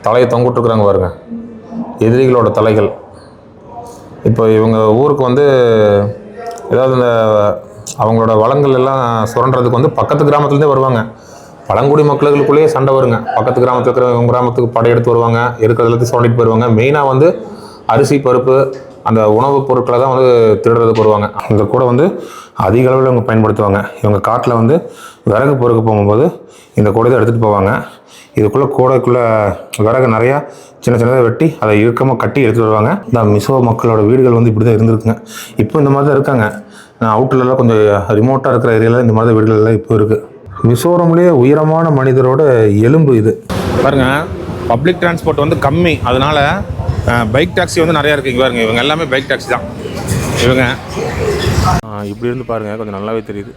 தலையை தொங்கிட்டுருக்குறாங்க பாருங்க, எதிரிகளோட தலைகள். இப்போ இவங்க ஊருக்கு வந்து ஏதாவது இந்த அவங்களோட வளங்கள் எல்லாம் சுரண்டுறதுக்கு வந்து பக்கத்து கிராமத்துலேருந்தே வருவாங்க. பழங்குடி மக்களுக்குள்ளேயே சண்டை வருங்க. பக்கத்து கிராமத்தில் இருக்கிற இவங்க கிராமத்துக்கு படையெடுத்து வருவாங்க, இருக்கிறதுலேருந்து சுரண்டிட்டு போயிடுவாங்க. மெயினாக வந்து அரிசி பருப்பு அந்த உணவுப் பொருட்களை தான் வந்து திருடுறதுக்கு வருவாங்க. இங்கே கூட வந்து அதிக அளவில் இவங்க பயன்படுத்துவாங்க. இவங்க காட்டில் வந்து விறகு பொறுக்க போகும்போது இந்த கூடையை எடுத்துகிட்டு போவாங்க. கூடைக்குள்ளே விறகு நிறையா சின்ன சின்னதாக வெட்டி அதை இறுக்கமாக கட்டி எடுத்துகிட்டு வருவாங்க. இந்த மிசோ மக்களோட வீடுகள் வந்து இப்படி தான் இருந்திருக்குங்க. இப்போ இந்த மாதிரி தான் இருக்காங்க. அவுட்டர்லாம் கொஞ்சம் ரிமோட்டாக இருக்கிற ஏரியாவில் இந்த மாதிரி தான் வீடுகள்லாம் இப்போ இருக்குது. மிசோரம்லேயே உயரமான மனிதரோட எலும்பு இது பாருங்கள். பப்ளிக் டிரான்ஸ்போர்ட் வந்து கம்மி, அதனால் பைக் டாக்ஸி வந்து நிறையா இருக்குது. இங்கே பாருங்க, இவங்க எல்லாமே பைக் டாக்ஸி தான். இவங்க இப்படி இருந்து பாருங்கள், கொஞ்சம் நல்லாவே தெரியுது.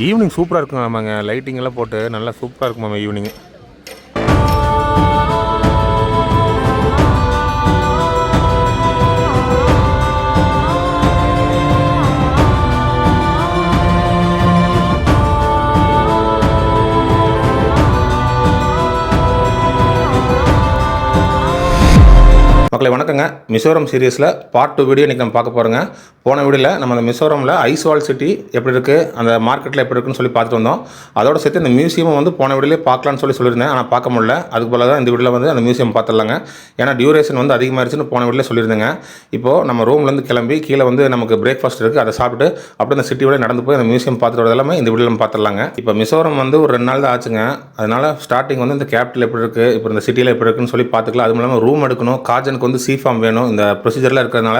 ஈவினிங் சூப்பராக இருக்கும். ஆமாங்க, லைட்டிங் எல்லாம் போட்டு நல்லா சூப்பராக இருக்கும் ஆமாம் ஈவினிங். மக்களை வணக்கங்க. மிசோரம் சீரியஸில் பார்ட் 2 வீடியோ இன்றைக்கி நம்ம பார்க்க போகிறோங்க. போன வீடியோவில் நம்ம அந்த மிசோரமில் ஐஸ்வால் சிட்டி எப்படி இருக்குது, அந்த மார்க்கெட்டில் எப்படி இருக்குன்னு சொல்லி பார்த்துட்டு வந்தோம். அதோடு சேர்த்து இந்த மியூசியமும் வந்து போன வீடியோலேயே பார்க்கலான்னு சொல்லியிருந்தேன், ஆனால் பார்க்க முடியல. அதுக்கு பதிலாக தான் இந்த வீடியோவில் வந்து அந்த மியூசியம் பார்த்துடலாங்க. ஏன்னா டியூரேஷன் வந்து அதிகமாகிடுச்சுன்னு போன வீடியோவில் சொல்லியிருந்தேங்க. இப்போது நம்ம ரூம்லேருந்து கிளம்பி கீழே வந்து நமக்கு பிரேக்ஃபாஸ்ட் இருக்குது, அதை சாப்பிட்டு அப்படியே அந்த சிட்டியோட நடந்து போய் அந்த மியூசியம் பார்த்துட்டு வரது எல்லாமே இந்த வீடியோவில் நம்ம பார்த்துடலாங்க. இப்போ மிசோரம் வந்து ஒரு 2 நாள் தான் ஆச்சுங்க. அதனால் ஸ்டார்டிங் வந்து இந்த கேபிட்டல் எப்படி இருக்குது, இப்போ இந்த சிட்டியில் எப்படி இருக்குன்னு சொல்லி பார்த்துக்கலாம். அதுவும் இல்லாமல் ரூம் எடுக்கணும், காஜனுக்கு வந்து சி ஃபார்ம் வேணும். இந்த ப்ரொசீஜரில் இருக்கிறதுனால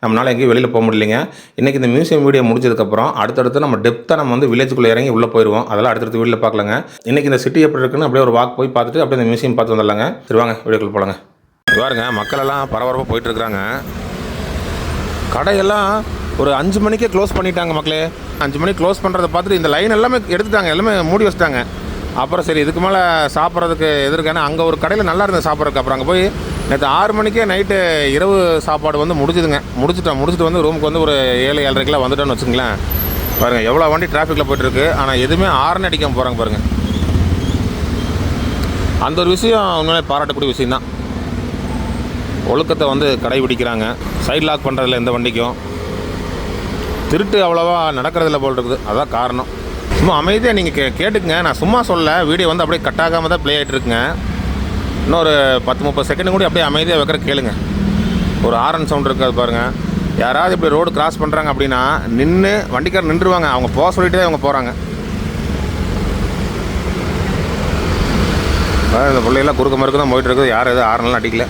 நம்மளால் எங்கேயும் வெளியில் போக முடியலைங்க. இன்றைக்கி இந்த மியூசியம் வீடியோ முடிஞ்சதுக்கப்புறம் அடுத்தடுத்து நம்ம டெப்த்தாக நம்ம வந்து வில்லேஜுக்குள்ளே இறங்கி உள்ளே போயிடுவோம். அதெல்லாம் அடுத்தடுத்து வீடியோவில் பார்க்கலாங்க. இன்றைக்கி இந்த சிட்டி எப்படி இருக்குன்னு அப்படியே ஒரு வாக் போய் பார்த்துட்டு அப்படியே இந்த மியூசியம் பார்த்து வந்துடலாங்க. சரி வாங்க வீடியோக்குள்ளே போகலாங்க. பாருங்க, மக்கள் எல்லாம் பரபரப்பாக போயிட்டுருக்குறாங்க. கடையெல்லாம் ஒரு 5 மணிக்கே க்ளோஸ் பண்ணிட்டாங்க மக்களே. 5 மணிக்கு க்ளோஸ் பண்ணுறதை பார்த்துட்டு இந்த லைன் எல்லாமே எடுத்துட்டாங்க, எல்லாமே மூடி வச்சுட்டாங்க. அப்புறம் சரி இதுக்கு மேலே சாப்பிட்றதுக்கு எதிர்க்கான அங்கே ஒரு கடையில் நல்லா இருந்தது சாப்பிட்றதுக்கு. அப்புறம் அங்கே போய் நேற்று 6 மணிக்கே நைட்டு இரவு சாப்பாடு வந்து முடிச்சுதுங்க. முடிச்சுட்டு வந்து ரூமுக்கு வந்து ஒரு 7-7:30 வந்துட்டோன்னு வச்சுங்களேன். பாருங்கள் எவ்வளோ வண்டி டிராஃபிக்கில் போய்ட்டுருக்கு, ஆனால் எதுவுமே ஹார்ன் அடிக்காமல் போகிறாங்க பாருங்கள். அந்த ஒரு விஷயம் உண்மையிலே பாராட்டக்கூடிய விஷயந்தான். ஒழுக்கத்தை வந்து கடைபிடிக்கிறாங்க. சைட் லாக் பண்ணுறதில்ல எந்த வண்டிக்கும். திருட்டு அவ்வளோவா நடக்கிறதில்ல போல் இருக்குது, அதான் காரணம். சும்மா அமைதியாக நீங்கள் கேட்டுக்குங்க, நான் சும்மா சொல்ல. வீடியோ வந்து அப்படியே கட் ஆகாமல் தான் ப்ளே ஆகிட்டு இருக்குங்க. இன்னொரு 10-30 செகண்டு கூட அப்படியே அமைதியாக வைக்கிற கேளுங்க. ஒரு ஹாரன் சவுண்ட் இருக்காது பாருங்கள். யாராவது இப்படி ரோடு கிராஸ் பண்ணுறாங்க அப்படின்னா நின்று வண்டிக்காரர் நின்றுவாங்க. அவங்க போக சொல்லிட்டு தான் அவங்க போகிறாங்க. இந்த பிள்ளைகளாம் குறுக்க மறுக்க தான் போயிட்டு இருக்குது. யாரும் எதுவும் ஹாரன்லாம் அடிக்கல.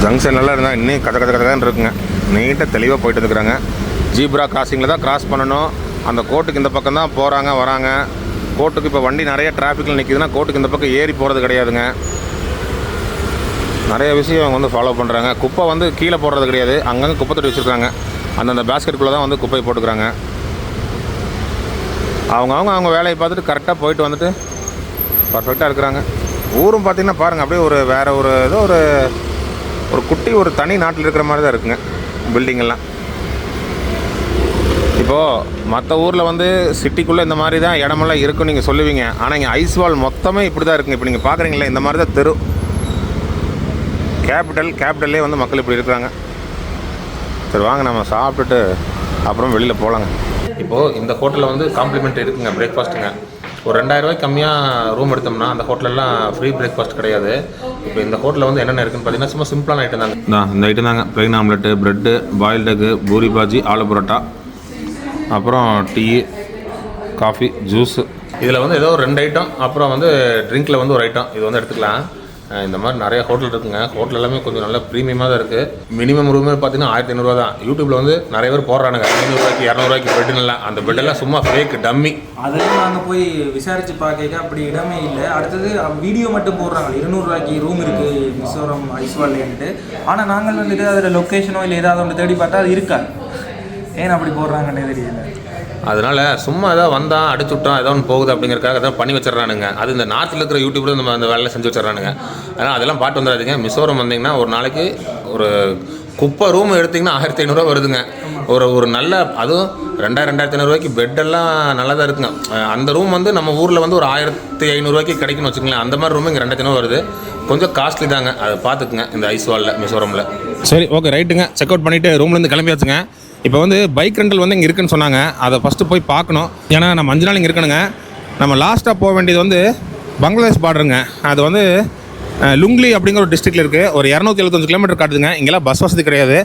ஜங்ஷன்லாம் இருந்தால் இன்னும் கதை இருக்குங்க. நீட்டாக தெளிவாக போயிட்டு இருக்கிறாங்க. ஜீப்ரா கிராசிங்கில் தான் கிராஸ் பண்ணணும். அந்த கோட்டுக்கு இந்த பக்கம் தான் போகிறாங்க வராங்க. கோட்டுக்கு இப்போ வண்டி நிறைய டிராஃபிக்கில் நிற்கிதுன்னா கோட்டுக்கு இந்த பக்கம் ஏறி போகிறது கிடையாதுங்க. நிறைய விஷயம் அவங்க வந்து ஃபாலோ பண்ணுறாங்க. குப்பை வந்து கீழே போடுறது கிடையாது, அங்கங்கே குப்பை தொட்டி வச்சுருக்காங்க. அந்தந்த பேஸ்கெட்டுக்குள்ளே தான் வந்து குப்பையை போட்டுக்கிறாங்க. அவங்க வேலையை பார்த்துட்டு கரெக்டாக போயிட்டு வந்துட்டு பர்ஃபெக்டாக இருக்கிறாங்க. ஊரும் பார்த்திங்கன்னா பாருங்கள், அப்படியே ஒரு வேறு ஒரு ஏதோ ஒரு குட்டி ஒரு தனி நாட்டில் இருக்கிற மாதிரி தான் இருக்குங்க பில்டிங்கெல்லாம். இப்போது மற்ற ஊரில் வந்து சிட்டிக்குள்ளே இந்த மாதிரி தான் இடமெல்லாம் இருக்குன்னு நீங்கள் சொல்லுவீங்க. ஆனால் இங்கே ஐஸ்வால் மொத்தமே இப்படி தான் இருக்குங்க. இப்போ நீங்கள் பார்க்குறீங்களே இந்த மாதிரி தான் தெரு. கேபிட்டல்லே வந்து மக்கள் இப்படி இருக்கிறாங்க. சரி வாங்க நம்ம சாப்பிட்டுட்டு அப்புறம் வெளியில் போகலாங்க. இப்போது இந்த ஹோட்டலில் வந்து காம்ப்ளிமெண்ட் இருக்குங்க, பிரேக்ஃபாஸ்ட்டுங்க. ஒரு 2000 ரூபாய்க்கு கம்மியாக ரூம் எடுத்தோம்னா அந்த ஹோட்டலெல்லாம் ஃப்ரீ பிரேக்ஃபாஸ்ட் கிடையாது. இப்போ இந்த ஹோட்டலில் வந்து என்னென்ன இருக்குன்னு பார்த்தீங்கன்னா சும்மா சிம்பிளான ஐட்டம் தாங்க. இந்த ஐட்டம் தாங்க: plain omelette, bread, boiled egg, puri bhaji, aloo parotta, அப்புறம் டீ, காஃபி, ஜூஸு. இதில் வந்து ஏதோ ஒரு 2 ஐட்டம், அப்புறம் வந்து ட்ரிங்க்கில் வந்து ஒரு ஐட்டம். இது வந்து எடுத்துக்கலாம். இந்த மாதிரி நிறைய ஹோட்டல் இருக்குங்க. ஹோட்டல் எல்லாமே கொஞ்சம் நல்ல ப்ரீமியமாக தான் இருக்குது. மினிமம் ரூமே பார்த்தீங்கன்னா 1500 ரூபா தான். யூடியூப்பில் வந்து நிறைய பேர் போடுறானுங்க 500 ரூபாய்க்கு 200 ரூபாய்க்கு பெட்டுலாம். அந்த பெட்டெல்லாம் சும்மா ஃபேக் டம்மி. அதெல்லாம் நாங்கள் போய் விசாரித்து பார்க்க அப்படி இடமே இல்லை. அடுத்தது வீடியோ மட்டும் போடுறாங்க. 200 ரூபாய்க்கு ரூம் இருக்குது மிசோரம் ஐஸ்வால்லேன்ட்டு. ஆனால் நாங்கள் வந்துட்டு அதில் லொக்கேஷனோ இல்லை ஏதாவது ஒன்று தேடி பார்த்தா அது இருக்காது. ஏன் அப்படி போடுறாங்கன்னே தெரியல. அதனால் சும்மா ஏதோ வந்தால் அடிச்சு விட்டோம் ஏதோ ஒன்று போகுது அப்படிங்கிறக்காக ஏதோ பண்ணி வச்சிடறானுங்க. அது இந்த நார்த்தில் இருக்கிற யூடியூப்பில் நம்ம அந்த வேலையை செஞ்சு வச்சிடறானுங்க. அதனால் அதெல்லாம் பாட்டு வந்துடாதீங்க. மிசோரம் வந்தீங்கன்னா ஒரு நாளைக்கு ஒரு குப்பை ரூம் எடுத்திங்கன்னா 1500 வருதுங்க. ஒரு நல்ல அதுவும் 2500 பெட்டெல்லாம் நல்லா தான் இருக்குங்க. அந்த ரூம் வந்து நம்ம ஊரில் வந்து ஒரு 1500 கிடைக்குன்னு வச்சுக்கோங்களேன். அந்த மாதிரி ரூம் இங்கே 2500 வருது. கொஞ்சம் காஸ்ட்லி தாங்க, அதை பார்த்துக்குங்க இந்த ஐஸ்வாலில் மிசோரமில். சரி, ஓகே, ரைட்டுங்க. செக் அவுட் பண்ணிவிட்டு ரூம்லேருந்து கிளம்பியாச்சுங்க. இப்போ வந்து பைக் ரெண்டல் வந்து இங்கே இருக்குன்னு சொன்னாங்க. அதை ஃபஸ்ட்டு போய் பார்க்கணும். ஏன்னா நம்ம 5 நாள் இங்கே இருக்கணுங்க. நம்ம லாஸ்ட்டாக போக வேண்டியது வந்து பங்களாதேஷ் பார்டருங்க. அது வந்து லுங்லி அப்படிங்கிற ஒரு டிஸ்ட்ரிக்டில் இருக்குது. ஒரு 275 கிலோமீட்டர் காட்டுதுங்க. இங்கெல்லாம் பஸ் வசதி கிடையாது.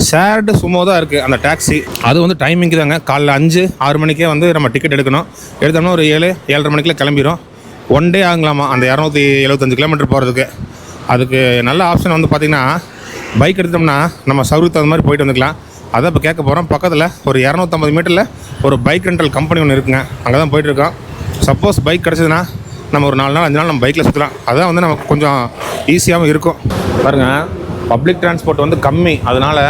ஷேர்டு சும்மா தான் இருக்குது அந்த டாக்ஸி. அது வந்து டைமிங்கு தாங்க. காலைல 5-6 மணிக்கே வந்து நம்ம டிக்கெட் எடுக்கணும். எடுத்தோம்னா ஒரு 7-7:30 மணிக்கெலாம் கிளம்பிடும். 1 டே ஆகலாமா அந்த 275 கிலோமீட்டர் போகிறதுக்கு. அதுக்கு நல்ல ஆப்ஷன் வந்து பார்த்திங்கன்னா பைக் எடுத்தோம்னா நம்ம சௌகரியத்துக்கு அந்த மாதிரி போயிட்டு வந்துக்கலாம். அதான் இப்போ கேட்க போகிறோம். பக்கத்தில் ஒரு 250 மீட்டரில் ஒரு பைக் ரெண்டல் கம்பெனி ஒன்று இருக்குங்க. அங்கே தான் போயிட்டுருக்கோம். சப்போஸ் பைக் கிடச்சிதுன்னா நம்ம ஒரு 4 நாள் 5 நாள் நம்ம பைக்கில் சுற்றலாம். அதான் வந்து நமக்கு கொஞ்சம் ஈஸியாகவும் இருக்கும். பாருங்கள், பப்ளிக் டிரான்ஸ்போர்ட் வந்து கம்மி. அதனால்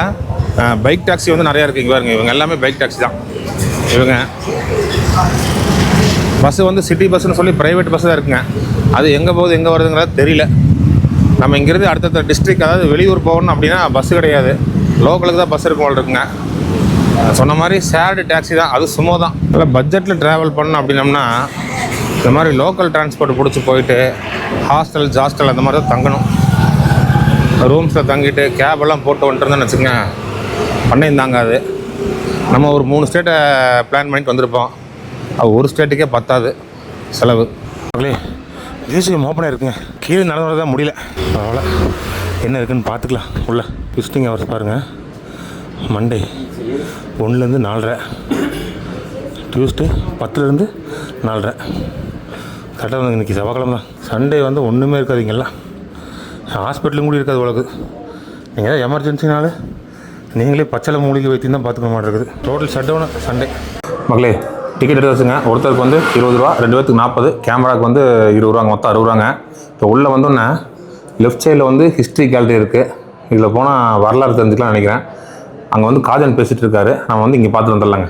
பைக் டாக்ஸி வந்து நிறையா இருக்குது. இங்கே பாருங்க, இவங்க எல்லாமே பைக் டாக்ஸி தான். இவங்க பஸ்ஸு வந்து சிட்டி பஸ்ஸுன்னு சொல்லி ப்ரைவேட் பஸ்ஸு தான் இருக்குங்க. அது எங்கே போகுது எங்கே வருதுங்கிறது தெரியல. நம்ம இங்கேருந்து அடுத்தடுத்த டிஸ்ட்ரிக், அதாவது வெளியூர் போகணும் அப்படின்னா பஸ்ஸு கிடையாது. லோக்கலுக்கு தான் பஸ் இருக்கும் போல் இருக்குங்க. சொன்ன மாதிரி ஷேர்டு டாக்ஸி தான். அது சும்மா தான். இல்லை பட்ஜெட்டில் ட்ராவல் பண்ணணும் அப்படின்னம்னா இந்த மாதிரி லோக்கல் டிரான்ஸ்போர்ட் பிடிச்சி போயிட்டு ஹாஸ்டல் அந்த மாதிரி தான் தங்கணும். ரூம்ஸில் தங்கிட்டு கேபெல்லாம் போட்டு வந்துட்டுருந்தோன்னு வச்சுக்கோங்க, பண்ணையும் தாங்காது. நம்ம ஒரு 3 ஸ்டேட்டை பிளான் பண்ணிட்டு வந்திருப்போம். அது ஒரு ஸ்டேட்டுக்கே பத்தாது செலவு. மக்களே, மியூசியம் ஓப்பனாக இருக்குங்க. கீழே நடந்து வரதான் முடியல. அவ்வளோ என்ன இருக்குதுன்னு பார்த்துக்கலாம். உள்ள விசிட்டிங் ஹவர்ஸ் பாருங்கள். மண்டே 1லேருந்து 4:30, டியூஸ்டே 10லேருந்து 4:30. கரெக்டாக வந்து இன்றைக்கி செவ்வாய்க்கிழமை தான். சண்டே வந்து ஒன்றுமே இருக்காது இங்கெல்லாம். ஹாஸ்பிட்டலும் கூட இருக்காது உங்களுக்கு. நீங்கள் ஏதாவது எமர்ஜென்சினால நீங்களே பச்சளை மூலிகை வைத்தியம் தான் பார்த்துக்க மாட்டேருக்குது. Total shut down Sunday. மக்களே, டிக்கெட் எடுத்து வச்சுங்க. ஒருத்தருக்கு வந்து 20 ரூபா, 2 பேருக்கு 40, கேமராவுக்கு வந்து 20 ரூபாங்க, மொத்தம் 60 ரூபாங்க. இப்போ உள்ளே வந்தோன்னே லெஃப்ட் சைடில் வந்து ஹிஸ்ட்ரி கேலரி இருக்குது. இதில் போனால் வரலாறு தெரிஞ்சுக்கலாம் நினைக்கிறேன். அங்கே வந்து காஜன் பேசிகிட்டு இருக்காரு. நம்ம வந்து இங்கே பார்த்துட்டு வந்துடலாங்க.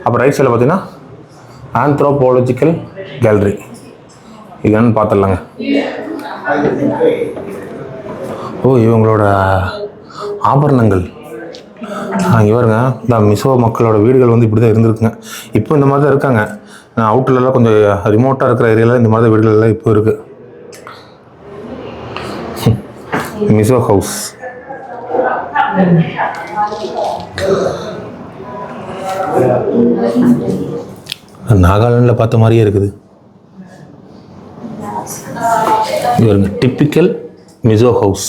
அப்போ ரைட் சைடில் பார்த்தீங்கன்னா ஆந்த்ரோபாலஜிக்கல் கேலரி, இது என்னன்னு பார்த்துடலாங்க. ஓ, இவங்களோட ஆபரணங்கள் இங்கே வருங்க. இந்த மிசோ மக்களோட வீடுகள் வந்து இப்படி தான் இருந்திருக்குங்க. இப்போ இந்த மாதிரி தான் இருக்காங்க. அவுட்டர்லாம் கொஞ்சம் ரிமோட்டாக இருக்கிற ஏரியாவில் இந்த மாதிரி தான் வீடுகள்லாம் இப்போ இருக்குது. மிசோ ஹவுஸ். நாகாலாண்டில் பார்த்த மாதிரியே இருக்குது. இது வருங்க, டிப்பிக்கல் மிசோ ஹவுஸ்.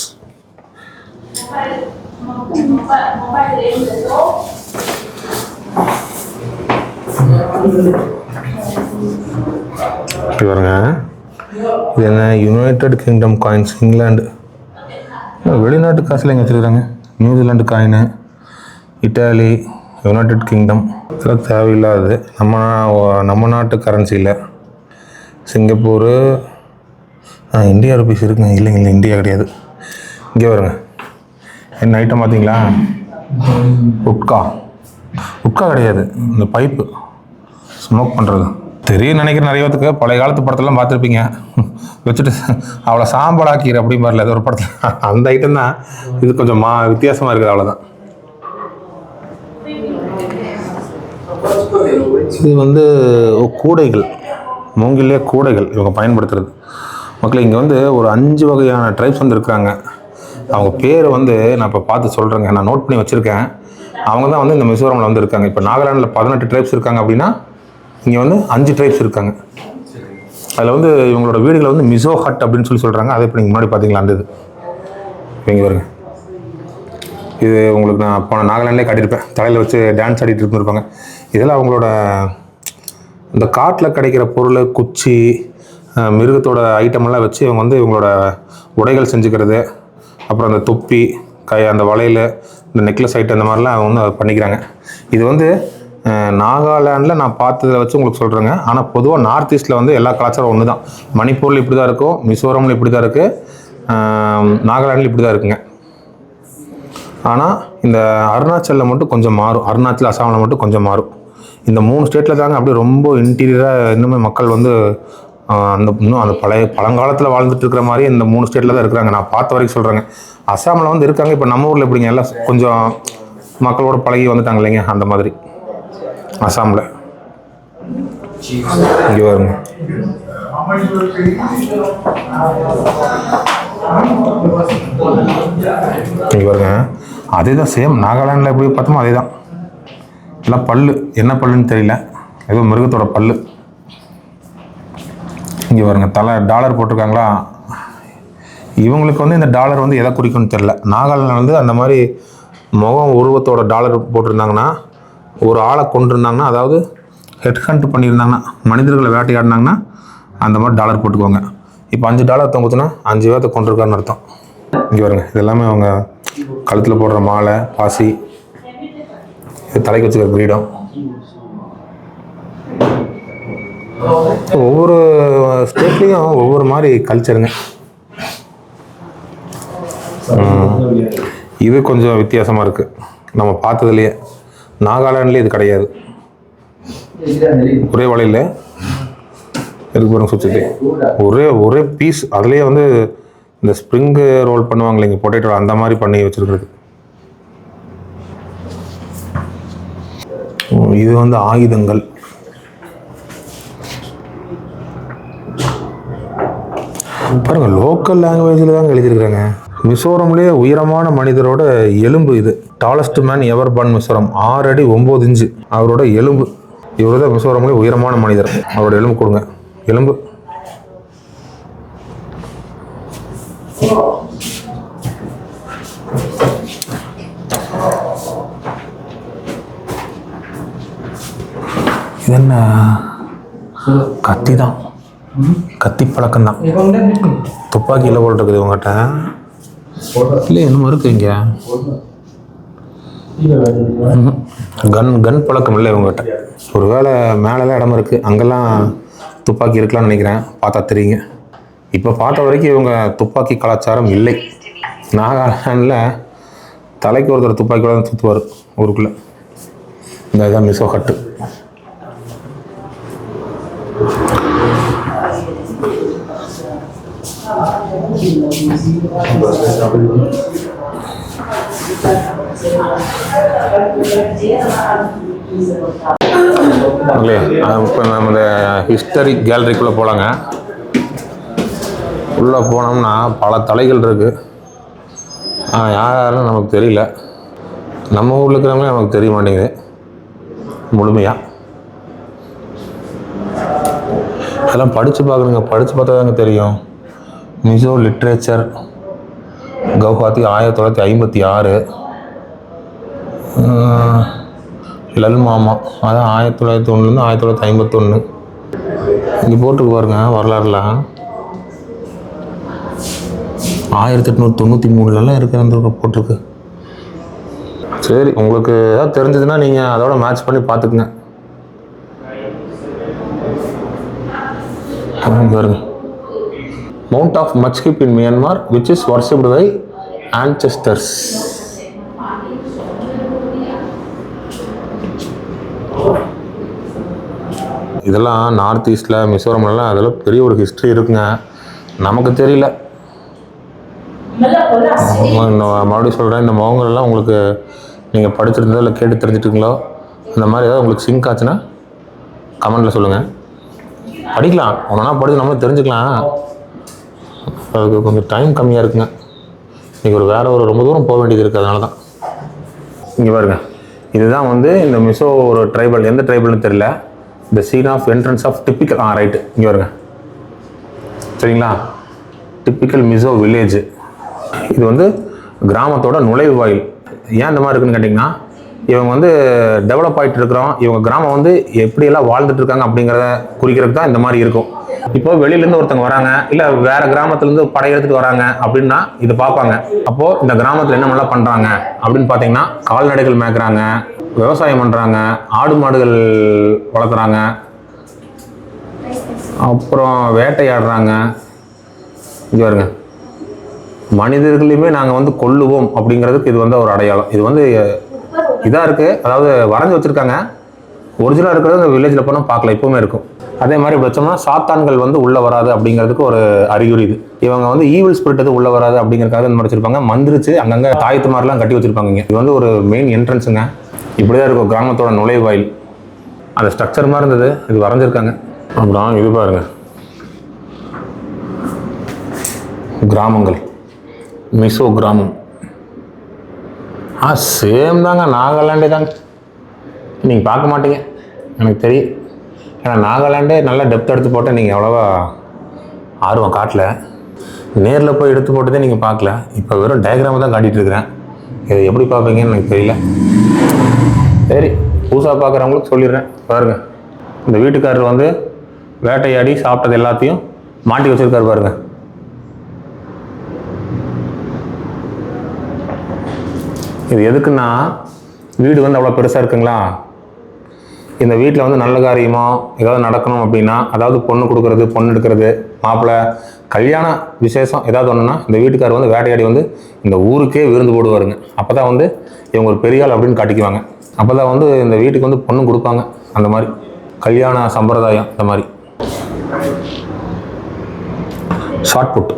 பாருங்க, இது என்ன யுனைடெட் கிங்டம் காயின்ஸ், இங்கிலாந்து. வெளிநாட்டு காசில் எங்கே வச்சுருக்காங்க. New Zealand coin, Italy, United kingdom. இதெல்லாம் தேவையில்லாது. நம்ம நாட்டு கரன்சியில் சிங்கப்பூரு, இந்தியா ருபீஸ் இருக்குங்க. இல்லைங்க, இந்தியா கிடையாது. இங்கே வருங்க, என்ன ஐட்டம் பார்த்தீங்களா? உட்கா கிடையாது, இந்த பைப்பு ஸ்மோக் பண்ணுறது. தெரியும் நினைக்கிற நிறைய பேத்துக்கு. பழைய காலத்து படத்தெல்லாம் பார்த்துருப்பீங்க. வச்சுட்டு அவ்வளோ சாம்பலாக்கிற அப்படி மாதிரில ஏதோ ஒரு படத்தில் அந்த ஐட்டம் தான். இது கொஞ்சம் வித்தியாசமாக இருக்குது, அவ்வளோதான். இது வந்து கூடைகள், மூங்கிலே கூடைகள் இவங்க பயன்படுத்துறது. மக்கள் இங்கே வந்து ஒரு 5 வகையான ட்ரைப்ஸ் வந்து இருக்காங்க. அவங்க பேர் வந்து நான் இப்போ பார்த்து சொல்கிறேங்க. நான் நோட் பண்ணி வச்சுருக்கேன். அவங்க தான் வந்து இந்த மிசோரமில் வந்து இருக்காங்க. இப்போ நாகாலாண்டில் 18 ட்ரைப்ஸ் இருக்காங்க அப்படின்னா இங்கே வந்து 5 ட்ரைப்ஸ் இருக்காங்க. அதில் வந்து இவங்களோட வீடுகளை வந்து மிசோ ஹட் அப்படின்னு சொல்கிறாங்க. அதை இப்போ நீங்கள் முன்னாடி பார்த்தீங்களா அந்த இது இங்கே வருங்க. இது உங்களுக்கு நான் போன நாகாலாண்ட்லேயே காட்டியிருப்பேன். தலையில் வச்சு டான்ஸ் ஆடிட்டு இருந்திருப்பாங்க. இதெல்லாம் அவங்களோட இந்த காட்டில் கிடைக்கிற பொருள், குச்சி, மிருகத்தோட ஐட்டமெல்லாம் வச்சு இவங்க வந்து இவங்களோட உடைகள் செஞ்சுக்கிறது. அப்புறம் அந்த தொப்பி, அந்த வளையல், இந்த நெக்லஸ் ஐட்டம், இந்த மாதிரிலாம் அவங்க வந்து பண்ணிக்கிறாங்க. இது வந்து நாகாலாண்டில் நான் பார்த்ததை வச்சு உங்களுக்கு சொல்கிறேங்க. ஆனால் பொதுவாக நார்த் ஈஸ்ட்டில் வந்து எல்லா கலாச்சாரம் ஒன்று தான். மணிப்பூரில் இப்படி தான் இருக்கும், மிசோரமில் இப்படி தான் இருக்குது, நாகாலாண்டில் இப்படி தான் இருக்குங்க. ஆனால் இந்த அருணாச்சலில் மட்டும் கொஞ்சம் மாறும். அருணாச்சல், அசாமில் மட்டும் கொஞ்சம் மாறும். இந்த 3 ஸ்டேட்டில் தாங்க அப்படியே ரொம்ப இன்டீரியராக இன்னுமே மக்கள் வந்து இன்னும் அந்த பழங்காலத்தில் வாழ்ந்துட்டு இருக்கிற மாதிரி இந்த 3 ஸ்டேட்டில் தான் இருக்கிறாங்க. நான் பார்த்த வரைக்கும் சொல்கிறேங்க. அஸ்ஸாமில் வந்து இருக்காங்க. இப்போ நம்ம ஊரில் எப்படிங்க எல்லாம் கொஞ்சம் மக்களோட பழகி வந்துட்டாங்க இல்லைங்க, அந்த மாதிரி அஸ்ஸாமில். இங்கே வருங்க. இங்கே வருங்க. அதே தான் சேம் நாகாலாண்டில் எப்படி பார்த்தோமோ அதே தான். எல்லாம் பல்லு, என்ன பல்லுன்னு தெரியல, ஏதோ மிருகத்தோட பல்லு. இங்கே பாருங்க, தலை டாலர் போட்டிருக்காங்களா. இவங்களுக்கு வந்து இந்த டாலர் வந்து எதை குறிக்கும்னு தெரில. நாகாலாண்டில் வந்து அந்த மாதிரி முகம் உருவத்தோட டாலர் போட்டிருந்தாங்கன்னா, ஒரு ஆளை கொண்டிருந்தாங்கன்னா, அதாவது ஹெட் ஹண்ட் பண்ணியிருந்தாங்கன்னா, மனிதர்களை வேட்டையாடினாங்கன்னா அந்த மாதிரி டாலர் போட்டுக்குவாங்க. இப்போ $5 தொங்குச்சுன்னா 5 பேர்த்த கொண்டிருக்காருன்னு அர்த்தம். இங்கே பாருங்க, இது எல்லாமே அவங்க கழுத்தில் போடுற மாலை, பாசி, இது தலைக்கு வச்சுக்கிற கிரீடம். ஒவ்வொரு ஸ்டேட்லேயும் ஒவ்வொரு மாதிரி கல்ச்சருங்க. இது கொஞ்சம் வித்தியாசமாக இருக்குது நம்ம பார்த்ததுலேயே. நாகாலாண்ட்லேயே இது கிடையாது. ஒரே வலையில் இருக்கு பாருங்க, சுற்றிட்டு ஒரே பீஸ். அதுலேயே வந்து இந்த ஸ்ப்ரிங்கு ரோல் பண்ணுவாங்க இல்லைங்க, பொட்டேட்டோ, அந்த மாதிரி பண்ணி வச்சுருக்குறது. இது வந்து ஆயுதங்கள். பாருங்க, லோக்கல் லாங்குவேஜில் தாங்க எழுதியிருக்கிறாங்க. மிசோரம்லேயே உயரமான மனிதரோட எலும்பு இது. டாலஸ்ட் மேன் எவர் பார்ன் மிசோரம், 6 அடி 9 இன்ச்சு அவரோட எலும்பு. இவர் தான் மிசோரம்லேயே உயரமான மனிதர். அவரோட எலும்பு கொடுங்க, எலும்பு. இது என்ன கத்தி தான், கத்தி பழக்கம் தான். துப்பாக்கியில் போல் இருக்குது இவங்ககிட்ட. இல்லை என்னமோ இருக்கு இங்கே. கன் பழக்கம் இல்லை இவங்ககிட்ட. ஒரு வேளை மேலெல்லாம் இடம் இருக்குது, அங்கெல்லாம் துப்பாக்கி இருக்கலாம்னு நினைக்கிறேன். பார்த்தா தெரியுங்க. இப்போ பார்த்த வரைக்கும் இவங்க துப்பாக்கி கலாச்சாரம் இல்லை. நாகாலாண்டில் தலைக்கு ஒருத்தர் துப்பாக்கியோட தான் சுற்றுவார் ஊருக்குள்ளே. இந்த இதுதான் மிசோ ஹட்டு. இப்போ நம்ம இந்த ஹிஸ்டரி கேலரிக்குள்ளே போகலாங்க. உள்ளே போனோம்னா பல தலைகள் இருக்குது. யாருன்னு நமக்கு தெரியல. நம்ம ஊரில் இருக்கிறவங்களே நமக்கு தெரிய மாட்டேங்குது முழுமையாக. அதெல்லாம் படித்து பார்க்கணுங்க. படித்து பார்த்தா தாங்க தெரியும். மிசோ லிட்ரேச்சர் கவுஹாத்தி 1956. லல்மாமா அதான் 1901 1951. இங்கே போட்டுருக்கு பாருங்க வரலாறுலாம். 1893 இருக்கிற போட்டிருக்கு. சரி, உங்களுக்கு ஏதாவது தெரிஞ்சதுன்னா நீங்கள் அதோட மேட்ச் பண்ணி பார்த்துக்குங்க. பாருங்க, மவுண்ட் ஆஃப் மச்கிப் in Myanmar which is worshipped by ancestors. இதெல்லாம் நார்த் ஈஸ்டில் மிசோரம்லாம் அதெல்லாம் பெரிய ஒரு ஹிஸ்ட்ரி இருக்குங்க, நமக்கு தெரியல. மறுபடியும் சொல்கிறேன், இந்த முகங்கள்லாம் உங்களுக்கு நீங்கள் படிச்சிருந்தோ இல்லை கேட்டு தெரிஞ்சுட்டுங்களோ, அந்த மாதிரி ஏதாவது உங்களுக்கு சிங்க் ஆச்சுன்னா கமெண்டில் சொல்லுங்கள். படிக்கலாம், ஒன்றா படித்து நம்மளும் தெரிஞ்சுக்கலாம். அதுக்கு கொஞ்சம் டைம் கம்மியாக இருக்குங்க. இன்றைக்கி வேறு ரொம்ப தூரம் போக வேண்டியது இருக்குது. அதனால தான் இங்கே பாருங்க, இதுதான் வந்து இந்த மிசோ ஒரு ட்ரைபல். எந்த ட்ரைபல்னு தெரியல. The scene of entrance of typical right இங்கே வருங்க, சரிங்களா. Typical Mizo village. இது வந்து கிராமத்தோட நுழைவு வாயில். ஏன் இந்த மாதிரி இருக்குன்னு கேட்டிங்கன்னா, இவங்க வந்து டெவலப் ஆகிட்டு இருக்கிறோம், இவங்க கிராமம் வந்து எப்படியெல்லாம் வாழ்ந்துட்டு இருக்காங்க அப்படிங்கிறத குறிக்கிறதுக்கு தான் இந்த மாதிரி இருக்கும். இப்போ வெளியிலேருந்து ஒருத்தவங்க வராங்க, இல்லை வேறு கிராமத்துலேருந்து படையெடுத்துட்டு வராங்க அப்படின்னா இதை பார்ப்பாங்க. அப்போது இந்த கிராமத்தில் என்ன மாதிரிலாம் பண்ணுறாங்க அப்படின்னு பார்த்தீங்கன்னா, கால்நடைகள் மேய்க்கிறாங்க, விவசாயம் பண்ணுறாங்க, ஆடு மாடுகள் வளர்க்குறாங்க, அப்புறம் வேட்டையாடுறாங்க. இங்கே வருங்க, மனிதர்களையுமே நாங்கள் வந்து கொல்லுவோம் அப்படிங்கிறதுக்கு இது வந்து ஒரு அடையாளம். இது வந்து இதாக இருக்குது, அதாவது வரைஞ்சி வச்சுருக்காங்க. ஒரிஜினலாக இருக்கிறது இந்த வில்லேஜில் போனால் பார்க்கல, இப்போவுமே இருக்கும். அதே மாதிரி வச்சோம்னா சாத்தான்கள் வந்து உள்ளே வராது அப்படிங்கிறதுக்கு ஒரு அறிகுறி இது. இவங்க வந்து ஈவில் ஸ்பிரிட் எது உள்ளே வராது அப்படிங்கிறதுக்காக இந்த மாதிரி வச்சிருப்பாங்க. மந்திரிச்சு அங்கங்கே தாயத்துமாரெலாம் கட்டி வச்சிருப்பாங்க. இது வந்து ஒரு மெயின் என்ட்ரன்ஸுங்க. இப்படி தான் இருக்கும் கிராமத்தோட நுழைவாயில். அந்த ஸ்ட்ரக்சர் மாதிரி இருந்தது, இது வரைஞ்சிருக்காங்க. அப்புறம் இது பாருங்க, கிராமங்கள், மிசோ கிராமம். சேம் தாங்க, நாகாலாண்டே தாங்க. நீங்கள் பார்க்க மாட்டீங்க எனக்கு தெரியும். ஏன்னா நாகாலாண்டே நல்லா டெப்த் எடுத்து போட்டால் நீங்கள் எவ்வளோவா ஆர்வம் காட்டல. நேரில் போய் எடுத்து போட்டதே நீங்கள் பார்க்கல. இப்போ வெறும் டயக்ராமை தான் காட்டிகிட்டு இருக்கிறேன். இதை எப்படி பார்ப்பீங்கன்னு எனக்கு தெரியல. சரி, புதுசாக பார்க்குறவங்களுக்கு சொல்லிடுறேன். பாருங்க, இந்த வீட்டுக்காரர் வந்து வேட்டையாடி சாப்பிட்டது எல்லாத்தையும் மாட்டி வச்சுருக்காரு பாருங்க. இது எதுக்குன்னா, வீடு வந்து அவ்வளோ பெருசாக இருக்குங்களா, இந்த வீட்டில் வந்து நல்ல காரியமோ ஏதாவது நடக்கணும் அப்படின்னா, அதாவது பொண்ணு கொடுக்குறது, பொண்ணு எடுக்கிறது, மாப்பிள்ளை கல்யாண விசேஷம் ஏதாவது ஒன்றுனா இந்த வீட்டுக்காரர் வந்து வேட்டையாடி வந்து இந்த ஊருக்கே விருந்து போடுவாருங்க. அப்போ தான் வந்து இவங்க ஒரு பெரிய ஆள் அப்படின்னு காட்டிக்குவாங்க. அப்போ தான் வந்து இந்த வீட்டுக்கு வந்து பொண்ணு கொடுப்பாங்க. அந்த மாதிரி கல்யாண சம்பிரதாயம். இந்த மாதிரி ஷார்ட் புட்.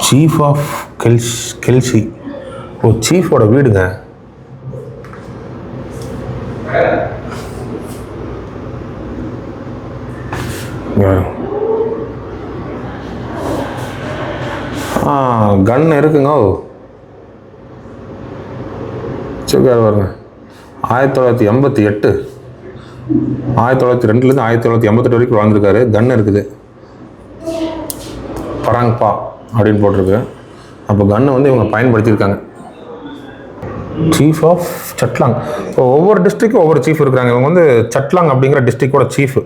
சீஃப் ஆஃப் கெல்சி. ஓ, சீஃபோட வீடுங்க. கன் இருக்குங்க. சரி பாருங்க, 1988, 1902 1988 வரைக்கும் வாழ்ந்துருக்காரு. கன் இருக்குது, பராங்பா அப்படின்னு போட்டிருக்கு. அப்போ கன்னை வந்து இவங்க பயன்படுத்தியிருக்காங்க. Chief of சட்லாங். ஸோ ஒவ்வொரு டிஸ்ட்ரிக்டும் ஒவ்வொரு சீஃப் இருக்கிறாங்க. இவங்க வந்து சட்லாங் அப்படிங்கிற டிஸ்ட்ரிக்டோட சீஃப்.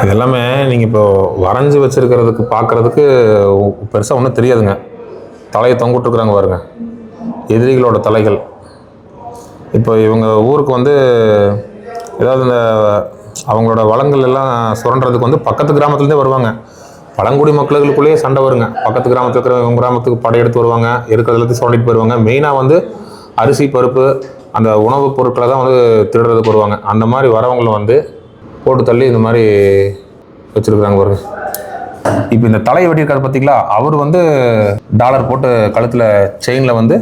இதெல்லாமே நீங்கள் இப்போ வரைஞ்சி வச்சுருக்கிறதுக்கு பார்க்குறதுக்கு பெருசாக ஒன்றும் தெரியாதுங்க. தலையை தொங்கிட்டுருக்குறாங்க பாருங்க, எதிரிகளோட தலைகள். இப்போ இவங்க ஊருக்கு வந்து ஏதாவது இந்த அவங்களோட வளங்கள் எல்லாம் சுரண்டுறதுக்கு வந்து பக்கத்து கிராமத்துலேருந்தே வருவாங்க. பழங்குடி மக்களுக்குள்ளேயே சண்டை வருங்க. பக்கத்து கிராமத்தில் இருக்கிற இவங்க கிராமத்துக்கு படையெடுத்து வருவாங்க, இருக்கிறது எல்லாத்தையும் சுரண்டிட்டு போயிடுவாங்க. மெயினாக வந்து அரிசி, பருப்பு, அந்த உணவுப் பொருட்களை தான் வந்து திருடுறதுக்கு வருவாங்க. அந்த மாதிரி வரவங்களை வந்து போட்டு தள்ளி இந்த மாதிரி வச்சுருக்குறாங்க பாருங்க. இப்போ இந்த தலையை வெட்டியிருக்காரு பார்த்தீங்களா, அவர் வந்து டாலர் போட்டு கழுத்தில் செயினில் வந்து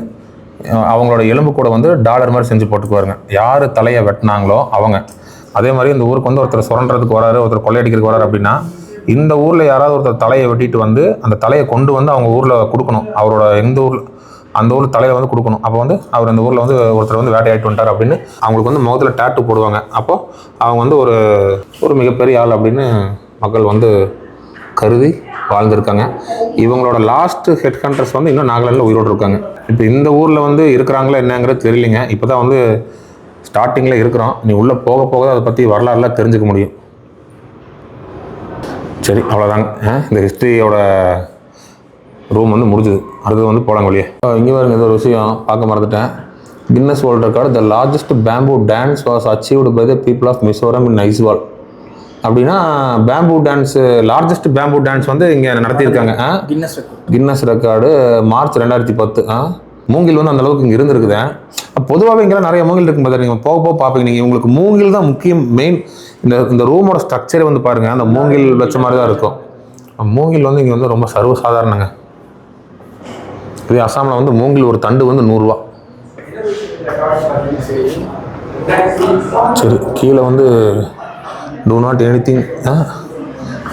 அவங்களோட எலும்பு கூட வந்து டாலர் மாதிரி செஞ்சு போட்டுக்குவாருங்க. யார் தலையை வெட்டினாங்களோ அவங்க. அதே மாதிரி இந்த ஊருக்கு வந்து ஒருத்தர் சுரண்டுறதுக்கு வராரு, ஒருத்தர் கொள்ளையடிக்கிறதுக்கு வராரு அப்படின்னா, இந்த ஊரில் யாராவது ஒருத்தர் தலையை வெட்டிட்டு வந்து அந்த தலையை கொண்டு வந்து அவங்க ஊரில் கொடுக்கணும். அவரோட எந்த ஊரில் அந்த ஊர் தலையில் வந்து கொடுக்கணும். அப்போ வந்து அவர் அந்த ஊரில் வந்து ஒருத்தர் வந்து வேட்டையாடிட்டு வந்துட்டார் அப்படின்னு அவங்களுக்கு வந்து முகத்தில் டேட்டு போடுவாங்க. அப்போது அவங்க வந்து ஒரு மிகப்பெரிய ஆள் அப்படின்னு மக்கள் வந்து கருதி வாழ்ந்துருக்காங்க. இவங்களோட லாஸ்ட் ஹெட் ஹண்டர்ஸ் வந்து இன்னும் நாகாலாண்டில் உயிரோடு இருக்காங்க. இப்போ இந்த ஊரில் வந்து இருக்கிறாங்களா என்னங்கிறது தெரியலைங்க. இப்போ தான் வந்து ஸ்டார்டிங்கில் இருக்கிறோம். நீ உள்ளே போக போக அதை பற்றி வரலாறுலாம் தெரிஞ்சுக்க முடியும். சரி, அவ்வளோதாங்க. இந்த ஹிஸ்ட்ரியோட ரூம் வந்து முடிஞ்சுது. அடுத்தது வந்து போகலாம் வழியே. இங்கே பாருங்க, ஏதோ ஒரு விஷயம் பார்க்க மறந்துட்டேன். Guinness world record, the largest bamboo dance was achieved by the people of Mizoram in Aizawl. அப்படின்னா bamboo dance, largest bamboo dance வந்து இங்கே நடத்தியிருக்காங்க. Guinness record March 2010. மூங்கில் வந்து அந்த அளவுக்கு இங்கே இருந்துருக்குது. பொதுவாகவே இங்கெல்லாம் நிறைய மூங்கில் இருக்கும் பார்த்தா, நீங்கள் போக போக பார்ப்பீங்க. நீங்கள் உங்களுக்கு மூங்கில் தான் முக்கியம், மெயின். இந்த ரூமோட ஸ்ட்ரக்சரே வந்து பாருங்கள், அந்த மூங்கில் வச்ச மாதிரி தான் இருக்கும். மூங்கில் வந்து இங்கே வந்து ரொம்ப சர்வசாதாரணங்க. இதே அசாமில் வந்து மூங்கில் ஒரு தண்டு வந்து 100 ரூபா. சரி, கீழே வந்து டூ நாட் எனிதிங்.